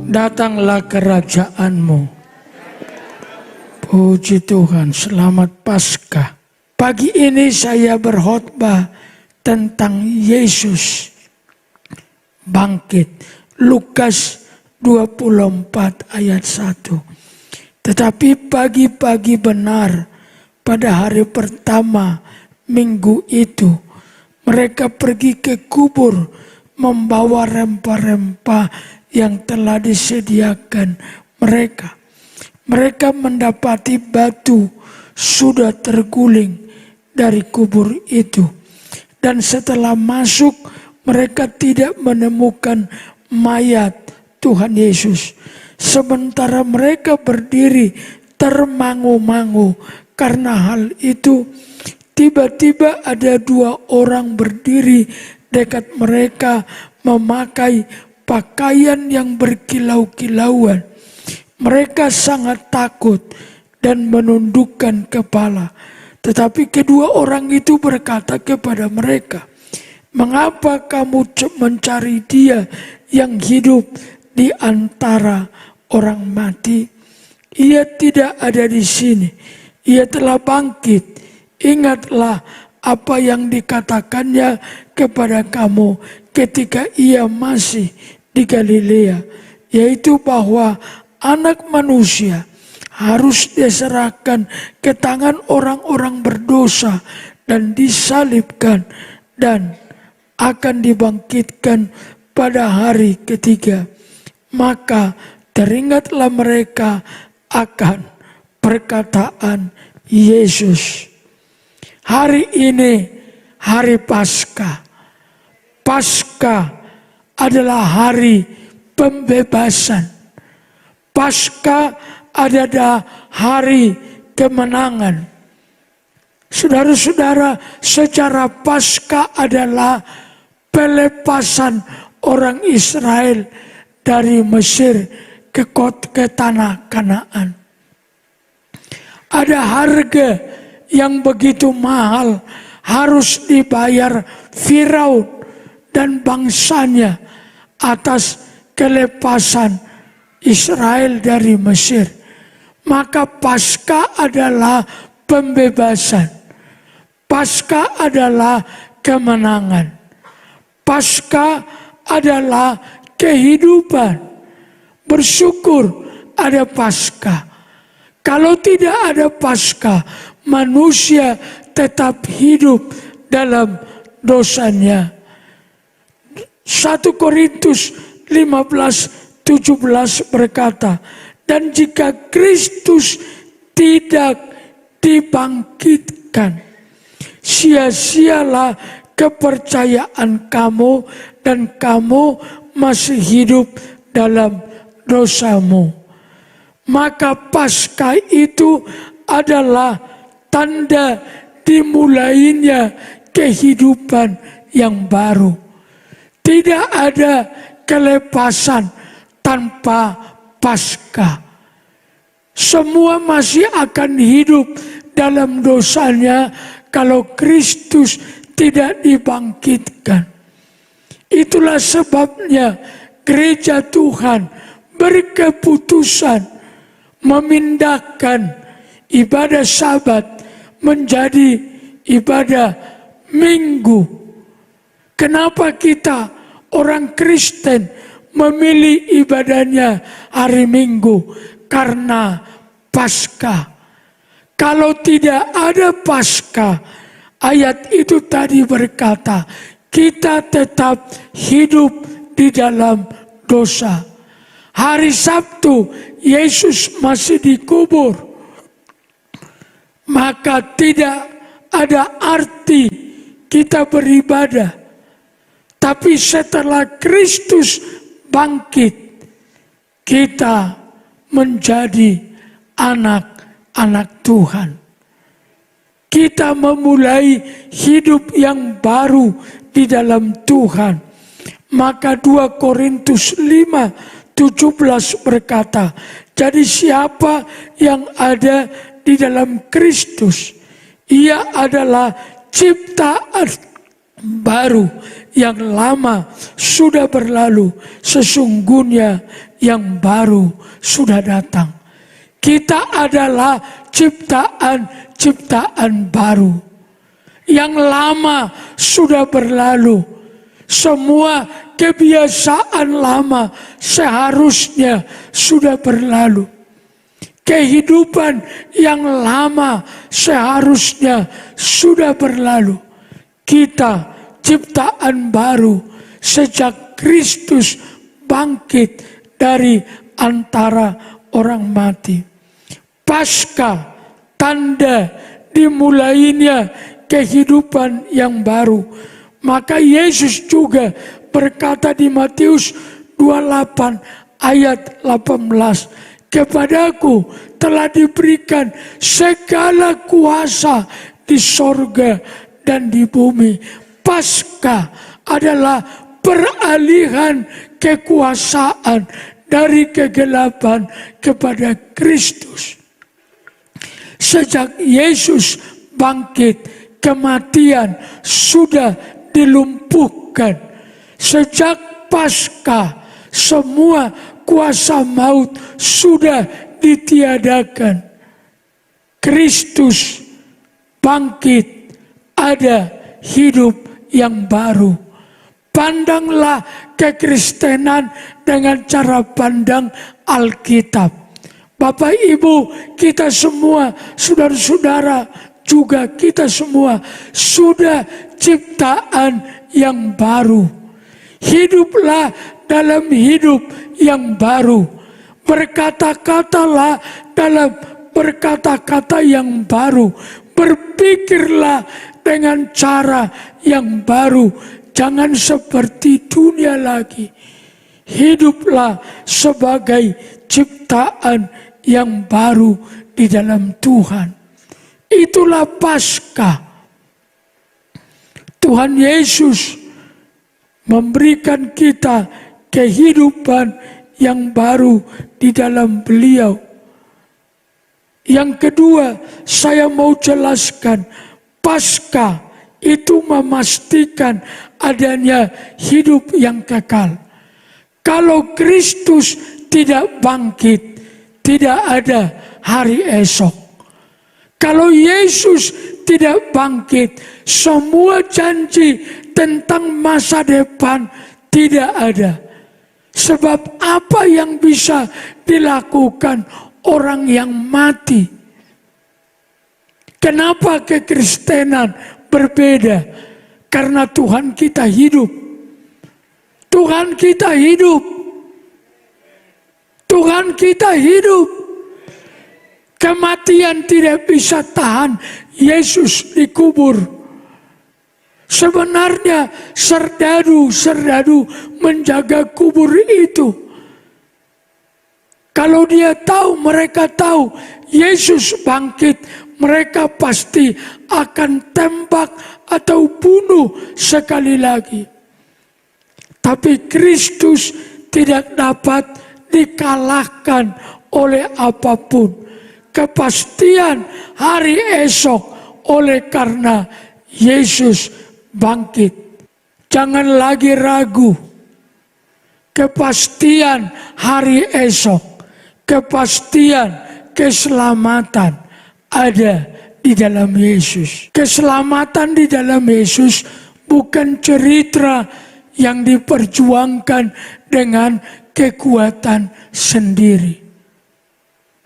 Datanglah kerajaan-Mu. Puji Tuhan, selamat Paskah. Pagi ini saya berkhotbah tentang Yesus bangkit. Lukas 24 ayat 1. Tetapi pagi-pagi benar pada hari pertama minggu itu, mereka pergi ke kubur membawa rempah-rempah yang telah disediakan mereka. Mereka mendapati batu sudah terguling dari kubur itu. Dan setelah masuk, mereka tidak menemukan mayat Tuhan Yesus. Sementara mereka berdiri termangu-mangu karena hal itu, tiba-tiba ada 2 orang berdiri dekat mereka memakai pakaian yang berkilau-kilauan. Mereka sangat takut dan menundukkan kepala. Tetapi kedua orang itu berkata kepada mereka, "Mengapa kamu mencari Dia yang hidup di antara orang mati? Ia tidak ada di sini. Ia telah bangkit. Ingatlah apa yang dikatakannya kepada kamu ketika Ia masih di Galilea, yaitu bahwa Anak Manusia harus diserahkan ke tangan orang-orang berdosa dan disalibkan dan akan dibangkitkan pada hari ketiga." Maka teringatlah mereka akan perkataan Yesus. Hari ini hari Paskah. Paskah adalah hari pembebasan. Paskah adalah hari kemenangan. Saudara-saudara, secara Paskah adalah pelepasan orang Israel dari Mesir ke tanah Kanaan. Ada harga yang begitu mahal harus dibayar Firaun dan bangsanya atas kelepasan Israel dari Mesir. Maka Paskah adalah pembebasan. Paskah adalah kemenangan. Paskah adalah kehidupan. Bersyukur ada Paskah. Kalau tidak ada Paskah, manusia tetap hidup dalam dosanya. 1 Korintus 15:17 berkata, "Dan jika Kristus tidak dibangkitkan, sia-sialah kepercayaan kamu dan kamu masih hidup dalam dosamu." Maka Paskah itu adalah tanda dimulainya kehidupan yang baru. Tidak ada kelepasan tanpa Paskah. Semua masih akan hidup dalam dosanya kalau Kristus tidak dibangkitkan. Itulah sebabnya gereja Tuhan berkeputusan memindahkan ibadah Sabat menjadi ibadah Minggu. Kenapa kita orang Kristen memilih ibadahnya hari Minggu? Karena Paskah. Kalau tidak ada Paskah, ayat itu tadi berkata, kita tetap hidup di dalam dosa. Hari Sabtu, Yesus masih dikubur. Maka tidak ada arti kita beribadah. Tapi setelah Kristus bangkit, kita menjadi anak-anak Tuhan. Kita memulai hidup yang baru di dalam Tuhan. Maka 2 Korintus 5:17 berkata, jadi siapa yang ada di dalam Kristus, ia adalah ciptaan baru. yang lama sudah berlalu, sesungguhnya yang baru sudah datang. Kita adalah ciptaan baru. Yang lama sudah berlalu. Semua kebiasaan lama seharusnya sudah berlalu. Kehidupan yang lama seharusnya sudah berlalu. Kita ciptaan baru sejak Kristus bangkit dari antara orang mati. Pasca tanda dimulainya kehidupan yang baru. Maka Yesus juga berkata di Matius 28 ayat 18, kepadaku telah diberikan segala kuasa di sorga dan di bumi. Pasca adalah peralihan kekuasaan dari kegelapan kepada Kristus. Sejak Yesus bangkit, kematian sudah dilumpuhkan. Sejak Pasca, semua kuasa maut sudah ditiadakan. Kristus bangkit, ada hidup yang baru. Pandanglah kekristenan dengan cara pandang Alkitab. Bapak Ibu, kita semua, saudara-saudara, juga kita semua sudah ciptaan yang baru. Hiduplah dalam hidup yang baru. Berkata-katalah dalam berkata-kata yang baru. Berpikirlah dengan cara yang baru. Jangan seperti dunia lagi. Hiduplah sebagai ciptaan yang baru di dalam Tuhan. Itulah Paskah. Tuhan Yesus memberikan kita kehidupan yang baru di dalam Beliau. Yang kedua, saya mau jelaskan, Paskah itu memastikan adanya hidup yang kekal. Kalau Kristus tidak bangkit, tidak ada hari esok. Kalau Yesus tidak bangkit, semua janji tentang masa depan tidak ada. Sebab apa yang bisa dilakukan orang yang mati? Kenapa kekristenan berbeda? Karena Tuhan kita hidup. Tuhan kita hidup. Tuhan kita hidup. Kematian tidak bisa tahan Yesus dikubur. Sebenarnya serdadu menjaga kubur itu. Kalau dia tahu, mereka tahu Yesus bangkit, mereka pasti akan tembak atau bunuh sekali lagi. Tapi Kristus tidak dapat dikalahkan oleh apapun. Kepastian hari esok oleh karena Yesus bangkit. Jangan lagi ragu. Kepastian hari esok, kepastian keselamatan ada di dalam Yesus. Keselamatan di dalam Yesus bukan cerita yang diperjuangkan dengan kekuatan sendiri.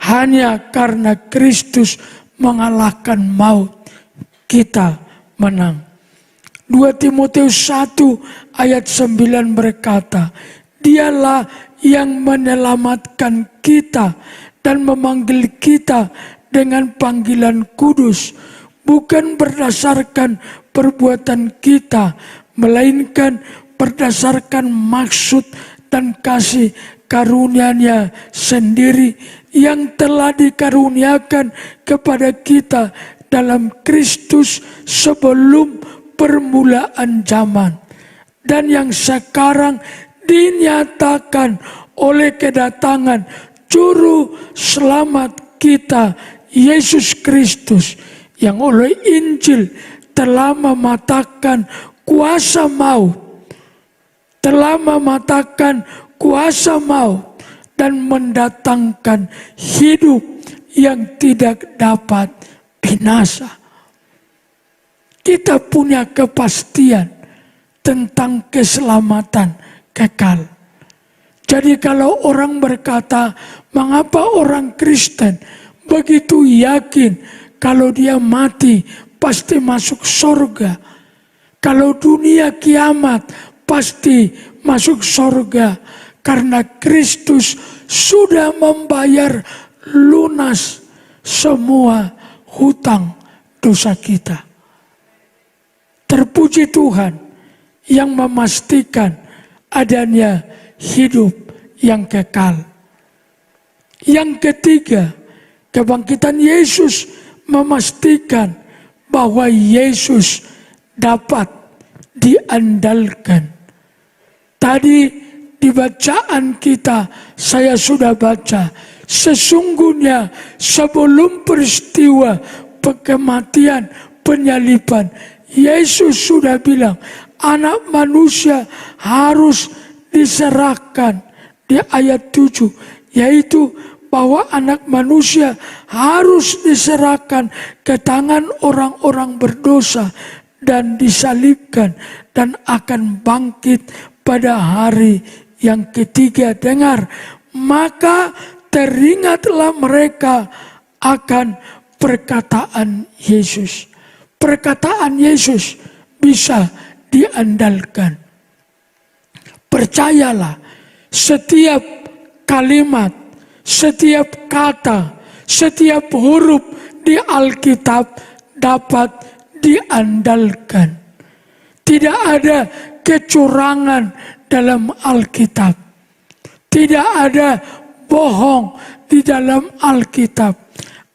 Hanya karena Kristus mengalahkan maut, kita menang. 2 Timotius 1 ayat 9 berkata, Dialah yang menyelamatkan kita dan memanggil kita dengan panggilan kudus, bukan berdasarkan perbuatan kita, melainkan berdasarkan maksud dan kasih karunia-Nya sendiri yang telah dikaruniakan kepada kita dalam Kristus sebelum permulaan zaman, dan yang sekarang dinyatakan oleh kedatangan Juru Selamat kita, Yesus Kristus, yang oleh Injil telah mematahkan kuasa maut telah mematahkan kuasa maut dan mendatangkan hidup yang tidak dapat binasa. Kita punya kepastian tentang keselamatan kekal. Jadi kalau orang berkata, mengapa orang Kristen begitu yakin kalau dia mati pasti masuk surga? Kalau dunia kiamat pasti masuk surga. Karena Kristus sudah membayar lunas semua hutang dosa kita. Terpuji Tuhan yang memastikan adanya hidup yang kekal. Yang ketiga, kebangkitan Yesus memastikan bahwa Yesus dapat diandalkan. Tadi di bacaan kita saya sudah baca, sesungguhnya sebelum peristiwa kematian penyaliban, Yesus sudah bilang anak manusia harus diserahkan di ayat 7, yaitu bahwa anak manusia harus diserahkan ke tangan orang-orang berdosa dan disalibkan dan akan bangkit pada hari yang ketiga. Dengar, maka teringatlah mereka akan perkataan Yesus. Perkataan Yesus bisa diandalkan. Percayalah, setiap kalimat, setiap kata, setiap huruf di Alkitab dapat diandalkan. Tidak ada kecurangan dalam Alkitab. Tidak ada bohong di dalam Alkitab.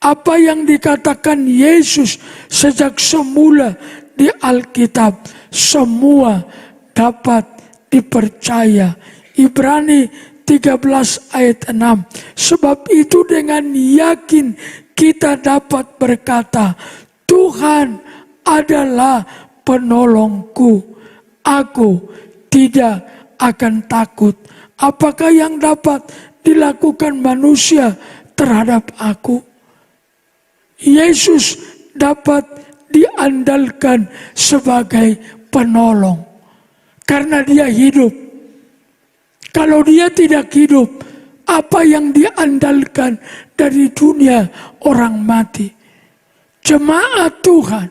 Apa yang dikatakan Yesus sejak semula di Alkitab, semua dapat dipercaya. Ibrani 13 ayat 6. Sebab itu dengan yakin kita dapat berkata, Tuhan adalah penolongku. Aku tidak akan takut. Apakah yang dapat dilakukan manusia terhadap aku? Yesus dapat diandalkan sebagai penolong. Karena dia hidup. Kalau dia tidak hidup, apa yang diandalkan dari dunia orang mati? Jemaat Tuhan,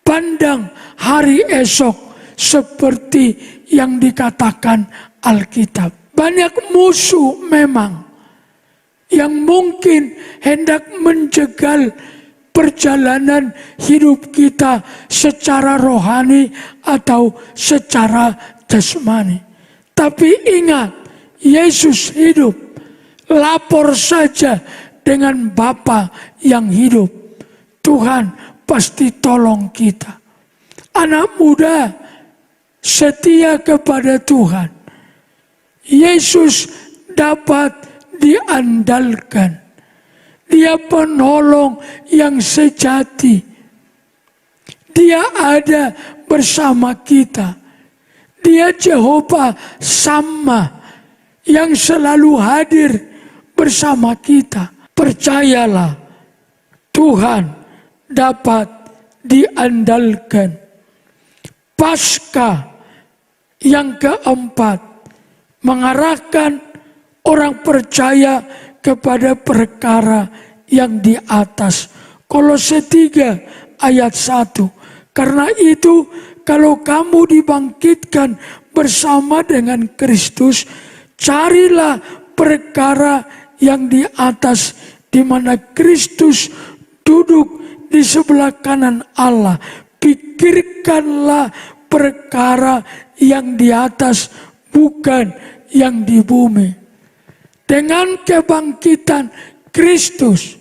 pandang hari esok seperti yang dikatakan Alkitab. Banyak musuh memang yang mungkin hendak menjegal perjalanan hidup kita secara rohani atau secara jasmani. Tapi ingat, Yesus hidup. Lapor saja dengan Bapa yang hidup. Tuhan pasti tolong kita. Anak muda, setia kepada Tuhan. Yesus dapat diandalkan. Dia penolong yang sejati. Dia ada bersama kita. Dia Jehovah Sama yang selalu hadir bersama kita. Percayalah, Tuhan dapat diandalkan. Paskah yang keempat mengarahkan orang percaya kepada perkara yang di atas. Kolose 3 ayat 1. Karena itu, kalau kamu dibangkitkan bersama dengan Kristus, carilah perkara yang di atas, di mana Kristus duduk di sebelah kanan Allah. Pikirkanlah perkara yang di atas, bukan yang di bumi. Dengan kebangkitan Kristus,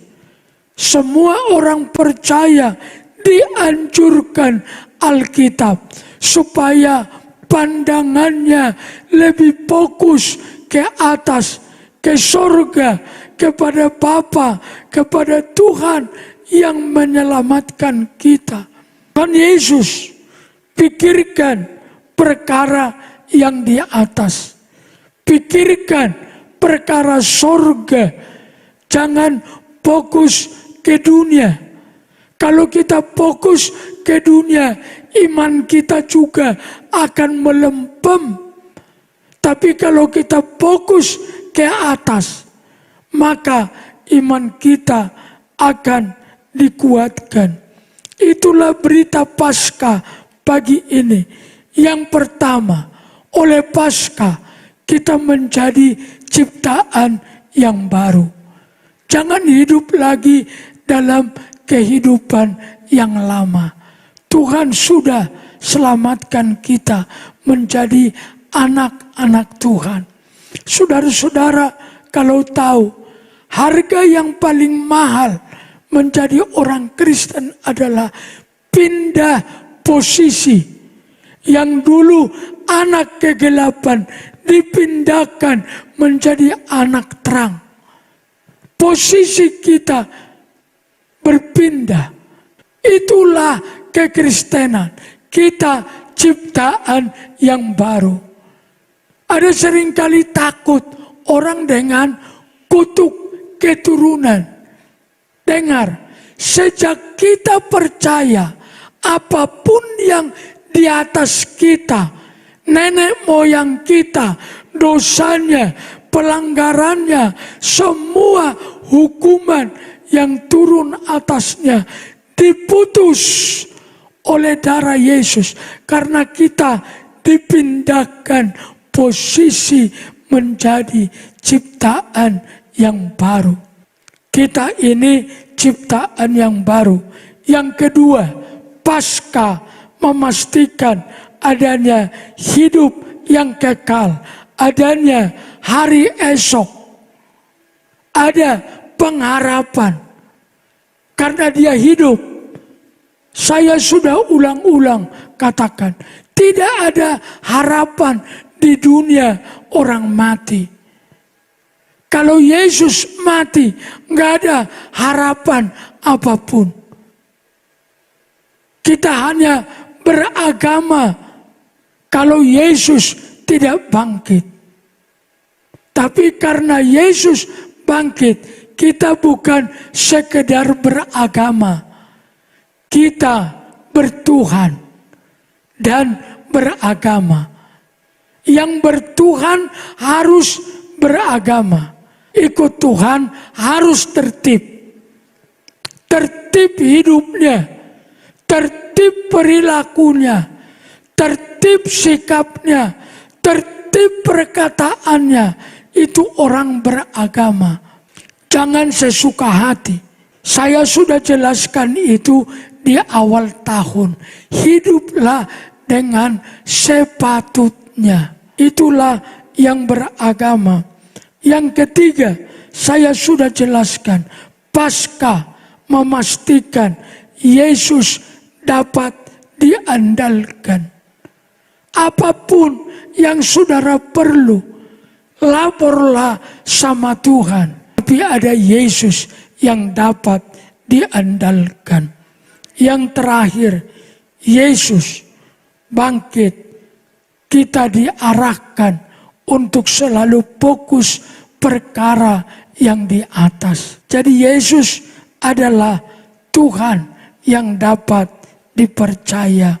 semua orang percaya dianjurkan Alkitab supaya pandangannya lebih fokus ke atas, ke surga, kepada Bapa, kepada Tuhan yang menyelamatkan kita. Tuhan Yesus, pikirkan perkara yang di atas. Pikirkan perkara sorga, jangan fokus ke dunia. Kalau kita fokus ke dunia, iman kita juga akan melempem. Tapi kalau kita fokus ke atas, maka iman kita akan dikuatkan. Itulah berita Paskah pagi ini. Yang pertama, oleh Paskah kita menjadi ciptaan yang baru. Jangan hidup lagi dalam kehidupan yang lama. Tuhan sudah selamatkan kita menjadi anak-anak Tuhan. Saudara-saudara, kalau tahu harga yang paling mahal menjadi orang Kristen adalah pindah posisi. Yang dulu anak kegelapan dipindahkan menjadi anak terang. Posisi kita berpindah. Itulah kekristenan. Kita ciptaan yang baru. Ada seringkali takut orang dengan kutuk keturunan. Dengar, sejak kita percaya apapun yang di atas kita, nenek moyang kita, dosanya, pelanggarannya, semua hukuman yang turun atasnya diputus oleh darah Yesus. Karena kita dipindahkan posisi menjadi ciptaan yang baru. Kita ini ciptaan yang baru. Yang kedua, Paskah memastikan adanya hidup yang kekal, adanya hari esok, ada pengharapan. Karena dia hidup. Saya sudah ulang-ulang katakan, tidak ada harapan di dunia orang mati. Kalau Yesus mati, nggak ada harapan apapun. Kita hanya beragama kalau Yesus tidak bangkit. Tapi karena Yesus bangkit, kita bukan sekedar beragama. Kita bertuhan dan beragama. Yang bertuhan harus beragama. Ikut Tuhan harus tertib. Tertib hidupnya. Tertib perilakunya. Tertib sikapnya. Tertib perkataannya. Itu orang beragama. Jangan sesuka hati. Saya sudah jelaskan itu di awal tahun. Hiduplah dengan sepatutnya. Itulah yang beragama. Yang ketiga, saya sudah jelaskan. Paskah memastikan Yesus dapat diandalkan. Apapun yang saudara perlu, laporlah sama Tuhan. Tapi ada Yesus yang dapat diandalkan. Yang terakhir, Yesus bangkit. Kita diarahkan untuk selalu fokus perkara yang di atas. Jadi Yesus adalah Tuhan yang dapat dipercaya.